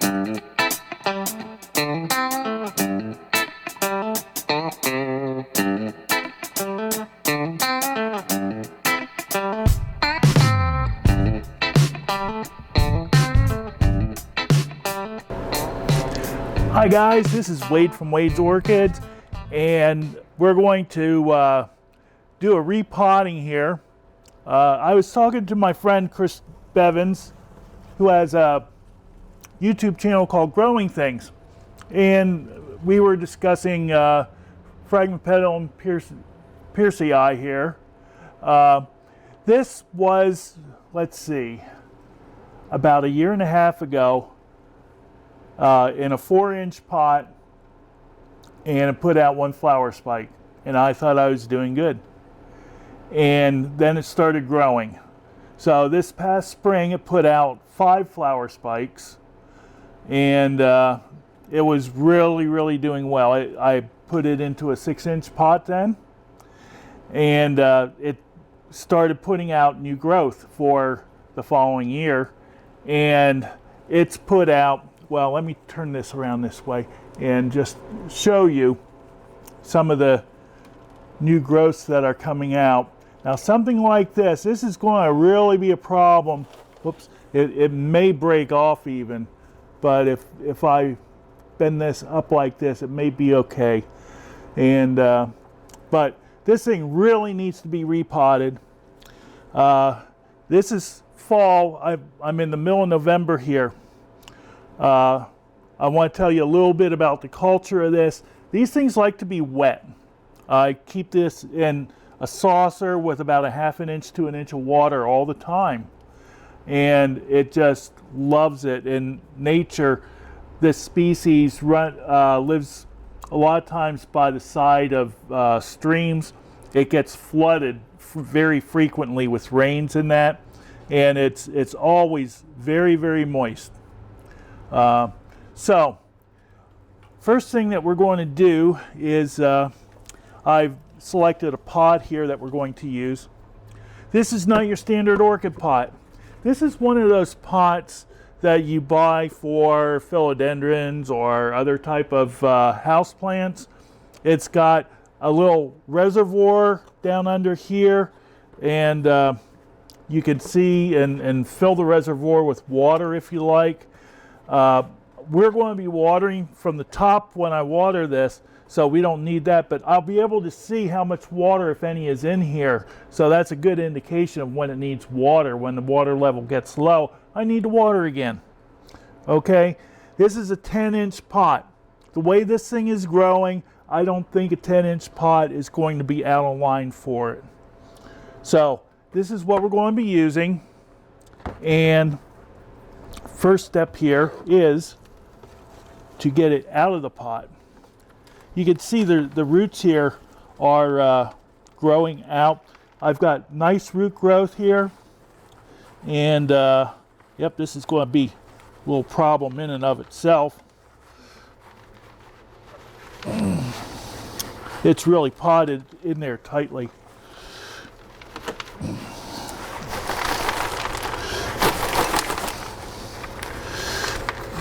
Hi guys, this is Wade from Wade's Orchids, and we're going to do a repotting here. I was talking to my friend Chris Bevins, who has a YouTube channel called Growing Things, and we were discussing fragment petal and pearcii here. This was, let's see, about 1.5 years ago. In a 4-inch pot, and it put out 1 flower spike, and I thought I was doing good. And then it started growing. So this past spring it put out 5 flower spikes, and it was really doing well. I put it into a 6-inch pot then, and it started putting out new growth for the following year, and it's put out, well, let me turn this around this way and just show you some of the new growths that are coming out. Now something like this is going to really be a problem. Whoops, it may break off even, but if I bend this up like this, it may be okay. And but this thing really needs to be repotted. This is fall. I'm in the middle of November here. I want to tell you a little bit about the culture of this. These things like to be wet. I keep this in a saucer with about 1/2 inch to 1 inch of water all the time, and it just loves it. In nature, this species lives a lot of times by the side of streams. It gets flooded very frequently with rains in that, and it's always very moist. So first thing that we're going to do is I've selected a pot here that we're going to use. This is not your standard orchid pot. This is one of those pots that you buy for philodendrons or other type of house plants. It's got a little reservoir down under here, and you can see and fill the reservoir with water if you like. We're going to be watering from the top when I water this, so we don't need that, but I'll be able to see how much water, if any, is in here. So that's a good indication of when it needs water. When the water level gets low, I need to water again. Okay, this is a 10-inch pot. The way this thing is growing, I don't think a 10-inch pot is going to be out of line for it. So this is what we're going to be using, and first step here is to get it out of the pot. You can see the roots here are growing out. I've got nice root growth here, and yep, this is going to be a little problem in and of itself. It's really potted in there tightly.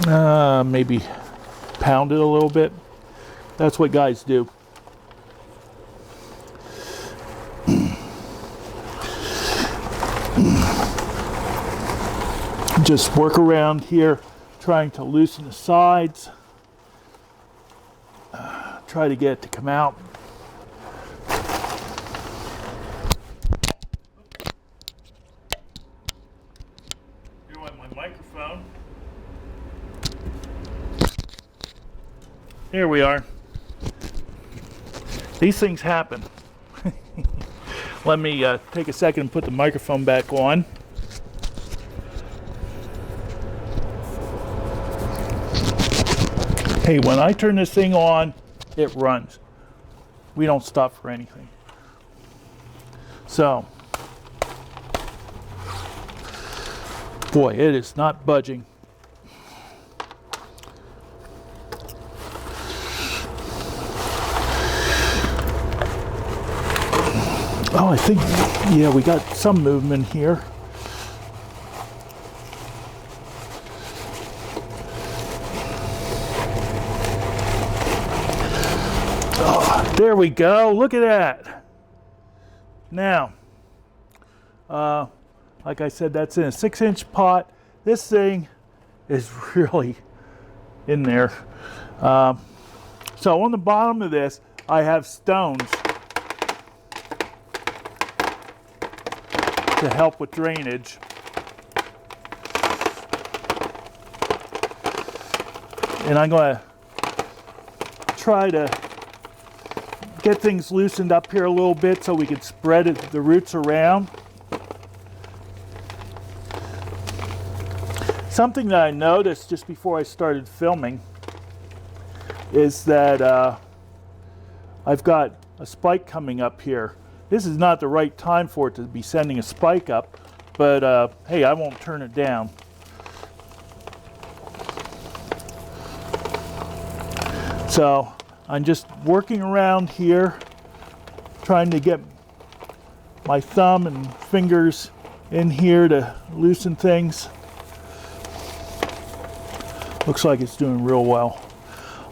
Maybe pound it a little bit. That's what guys do. Just work around here, trying to loosen the sides. Try to get it to come out. Here with my microphone. Here we are. These things happen. Let me take a second and put the microphone back on. Hey, when I turn this thing on, it runs. We don't stop for anything. So, boy, it is not budging. Oh, I think, yeah, we got some movement here. There we go. Look at that. Now, like I said, that's in a 6-inch pot. This thing is really in there. So on the bottom of this, I have stones to help with drainage. And I'm going to try to get things loosened up here a little bit so we can spread the roots around. Something that I noticed just before I started filming is that I've got a spike coming up here. This is not the right time for it to be sending a spike up, but hey, I won't turn it down. So I'm just working around here, trying to get my thumb and fingers in here to loosen things. Looks like it's doing real well.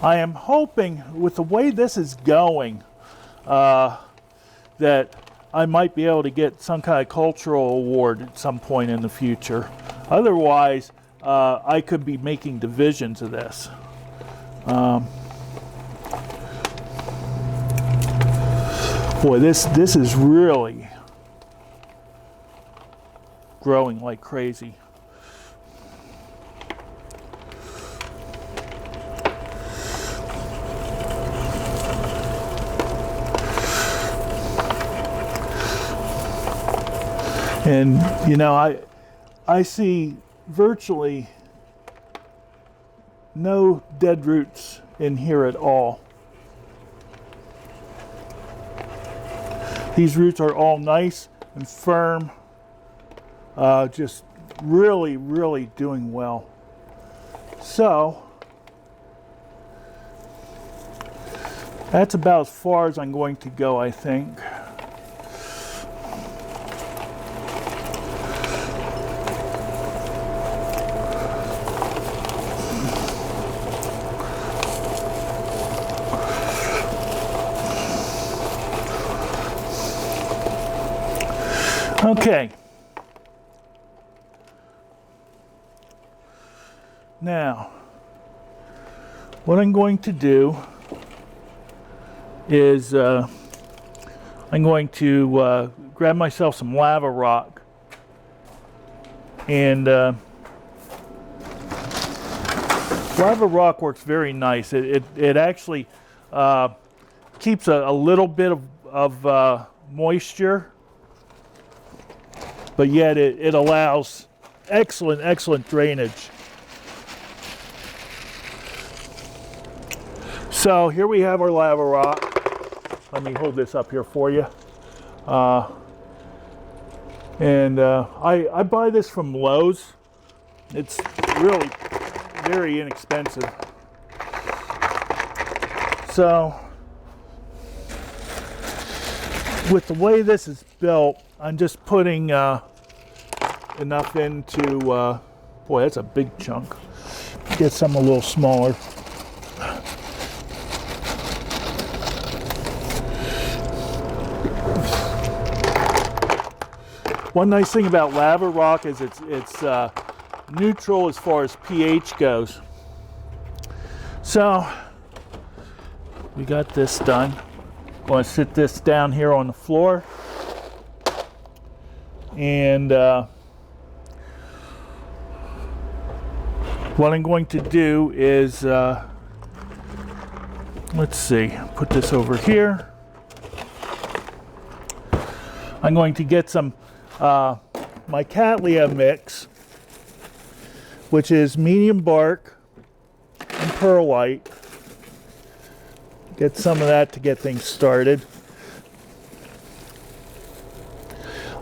I am hoping, with the way this is going, that I might be able to get some kind of cultural award at some point in the future. Otherwise, I could be making divisions of this. Boy, this is really growing like crazy. And you know, I see virtually no dead roots in here at all. These roots are all nice and firm, just really, really doing well. So that's about as far as I'm going to go, I think. Okay, now what I'm going to do is I'm going to grab myself some lava rock, and lava rock works very nice. It actually keeps a little bit of moisture, but yet it allows excellent drainage. So here we have our lava rock. Let me hold this up here for you. I buy this from Lowe's. It's really very inexpensive. So with the way this is built, I'm just putting enough into, boy, that's a big chunk. Get some a little smaller. One nice thing about lava rock is it's neutral as far as pH goes. So we got this done. I'm going to sit this down here on the floor. And what I'm going to do is, let's see, put this over here. I'm going to get some my Cattleya mix, which is medium bark and perlite. Get some of that to get things started.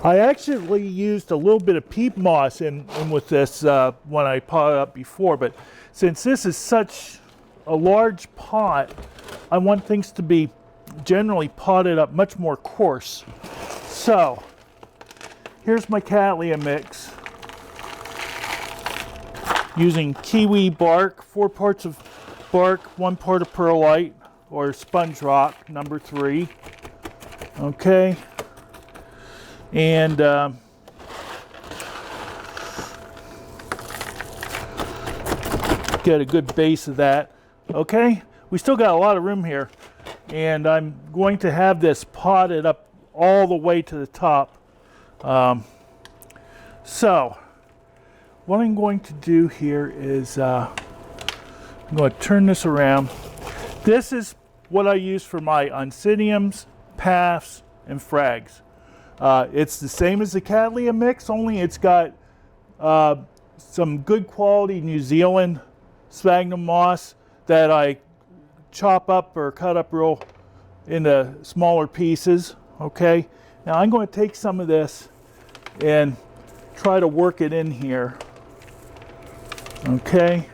I actually used a little bit of peat moss in with this when I potted up before, but since this is such a large pot, I want things to be generally potted up much more coarse. So here's my Cattleya mix, using kiwi bark, 4 parts of bark, 1 part of perlite, or sponge rock, number 3. Okay. And get a good base of that. Okay. We still got a lot of room here. And I'm going to have this potted up all the way to the top. So, what I'm going to do here is I'm going to turn this around. This is what I use for my oncidiums, paths, and frags. It's the same as the Cattleya mix, only it's got some good quality New Zealand sphagnum moss that I chop up or cut up real into smaller pieces. Okay, now I'm going to take some of this and try to work it in here. Okay,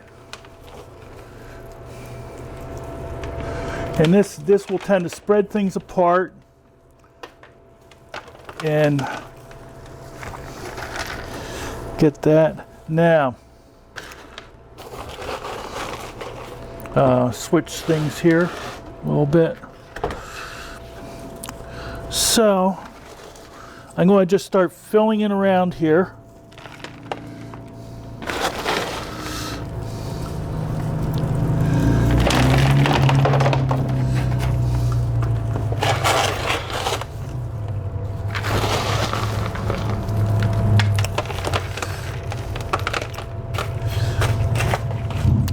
and this will tend to spread things apart and get that. Now switch things here a little bit. So I'm going to just start filling it around here.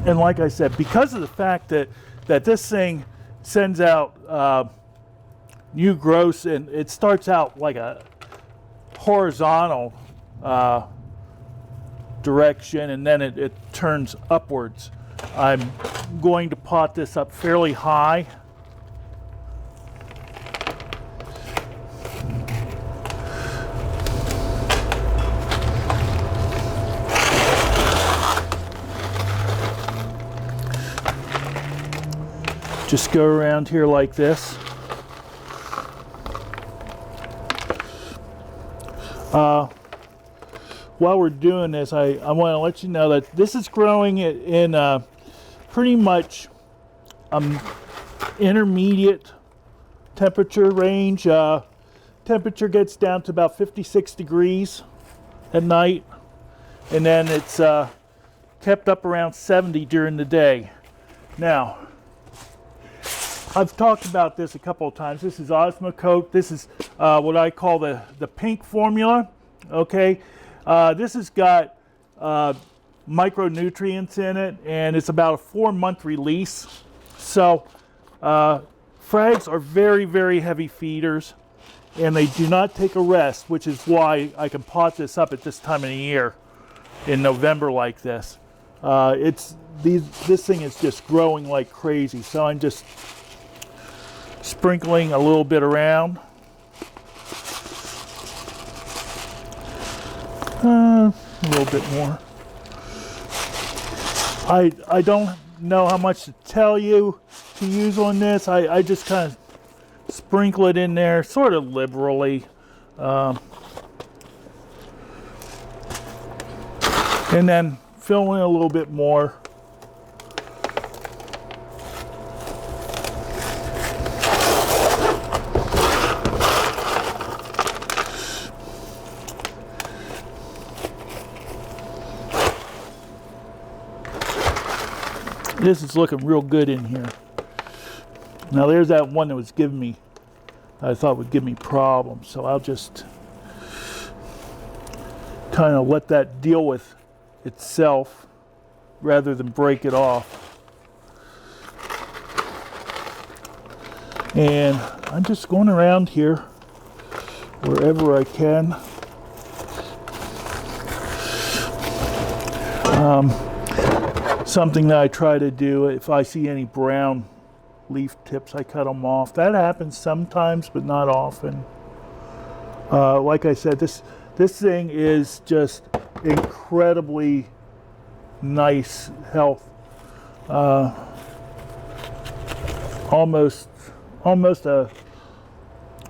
And like I said, because of the fact that this thing sends out new growths, and it starts out like a horizontal direction, and then it turns upwards. I'm going to pot this up fairly high. Just go around here like this. While we're doing this, I want to let you know that this is growing in pretty much intermediate temperature range. Temperature gets down to about 56 degrees at night, and then it's kept up around 70 during the day. Now, I've talked about this a couple of times. This is Osmocote. This is what I call the pink formula. Okay, this has got micronutrients in it, and it's about a 4-month release. So frags are very, very heavy feeders, and they do not take a rest, which is why I can pot this up at this time of the year in November like this. This thing is just growing like crazy, so I'm just sprinkling a little bit around. A little bit more. I don't know how much to tell you to use on this. I just kind of sprinkle it in there sort of liberally. And then fill in a little bit more. This is looking real good in here. Now there's that one that was giving me, I thought would give me problems, so I'll just kind of let that deal with itself rather than break it off. And I'm just going around here wherever I can. Something that I try to do, if I see any brown leaf tips, I cut them off. That happens sometimes, but not often. Like I said, this thing is just incredibly nice health. Almost a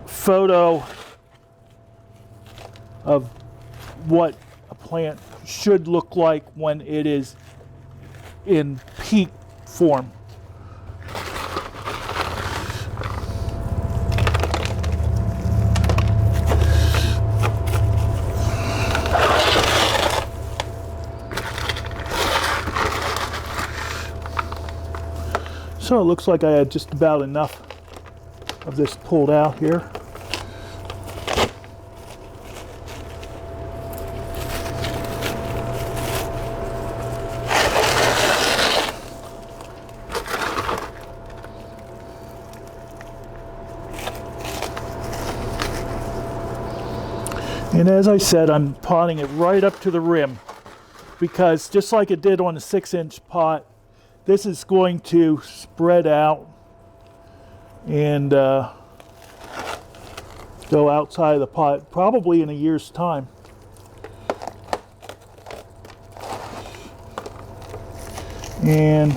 photo of what a plant should look like when it is in peak form. So it looks like I had just about enough of this pulled out here. And as I said, I'm potting it right up to the rim, because just like it did on the 6-inch pot, this is going to spread out and go outside of the pot probably in a year's time. And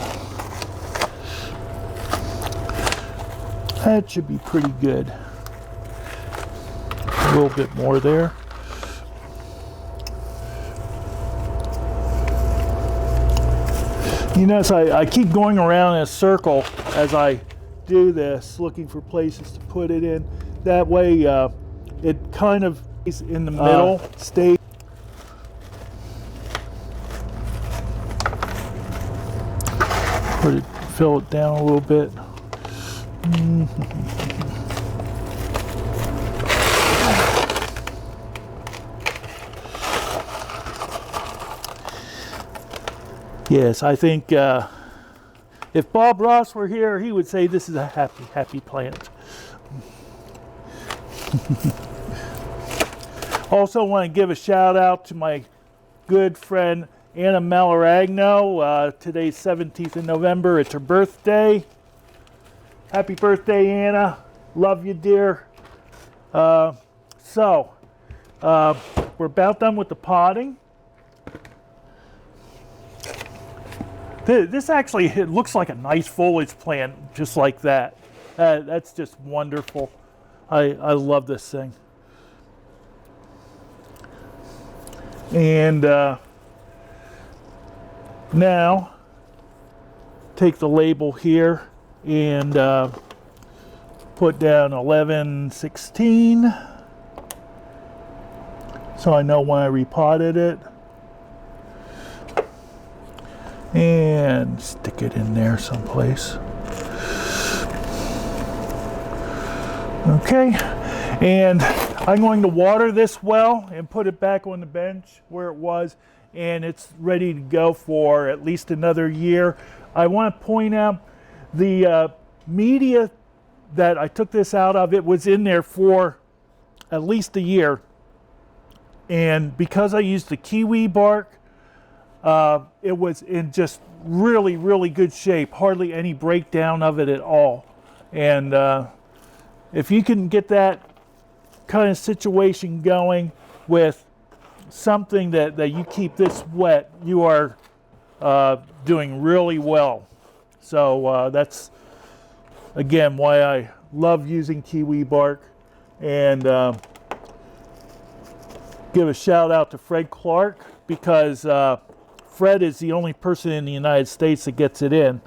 that should be pretty good. A little bit more there. You notice I keep going around in a circle as I do this, looking for places to put it in. That way it kind of is in the middle state. Fill it down a little bit. Yes, I think if Bob Ross were here, he would say this is a happy, happy plant. Also want to give a shout out to my good friend Anna Malaragno. Today's 17th of November. It's her birthday. Happy birthday, Anna. Love you, dear. We're about done with the potting. This actually, it looks like a nice foliage plant, just like that. That's just wonderful. I love this thing. And now, take the label here and put down 1116, so I know when I repotted it. And stick it in there someplace. Okay, and I'm going to water this well and put it back on the bench where it was, and it's ready to go for at least another year. I want to point out the media that I took this out of, it was in there for at least a year, and because I used the kiwi bark, it was in just really, really good shape. Hardly any breakdown of it at all. And if you can get that kind of situation going with something that you keep this wet, you are doing really well. So that's, again, why I love using kiwi bark. And give a shout out to Fred Clark, because Fred is the only person in the United States that gets it in.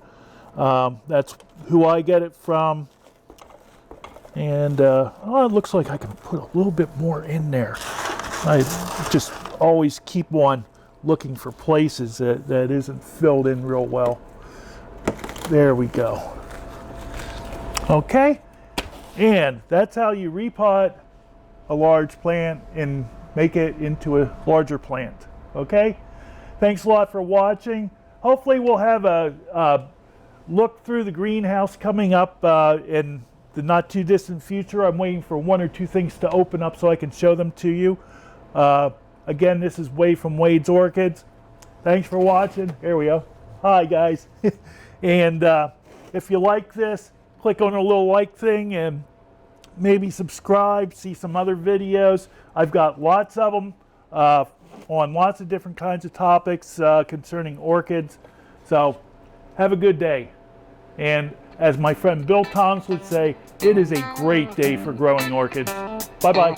That's who I get it from. And it looks like I can put a little bit more in there. I just always keep on looking for places that isn't filled in real well. There we go. Okay, and that's how you repot a large plant and make it into a larger plant. Okay? Thanks a lot for watching. Hopefully we'll have a look through the greenhouse coming up in the not too distant future. I'm waiting for 1 or 2 things to open up so I can show them to you. Again, this is Wade from Wade's Orchids. Thanks for watching. Here we go. Hi guys. And if you like this, click on the little like thing and maybe subscribe, see some other videos. I've got lots of them on lots of different kinds of topics concerning orchids. So have a good day. And as my friend Bill Toms would say, it is a great day for growing orchids. Bye-bye.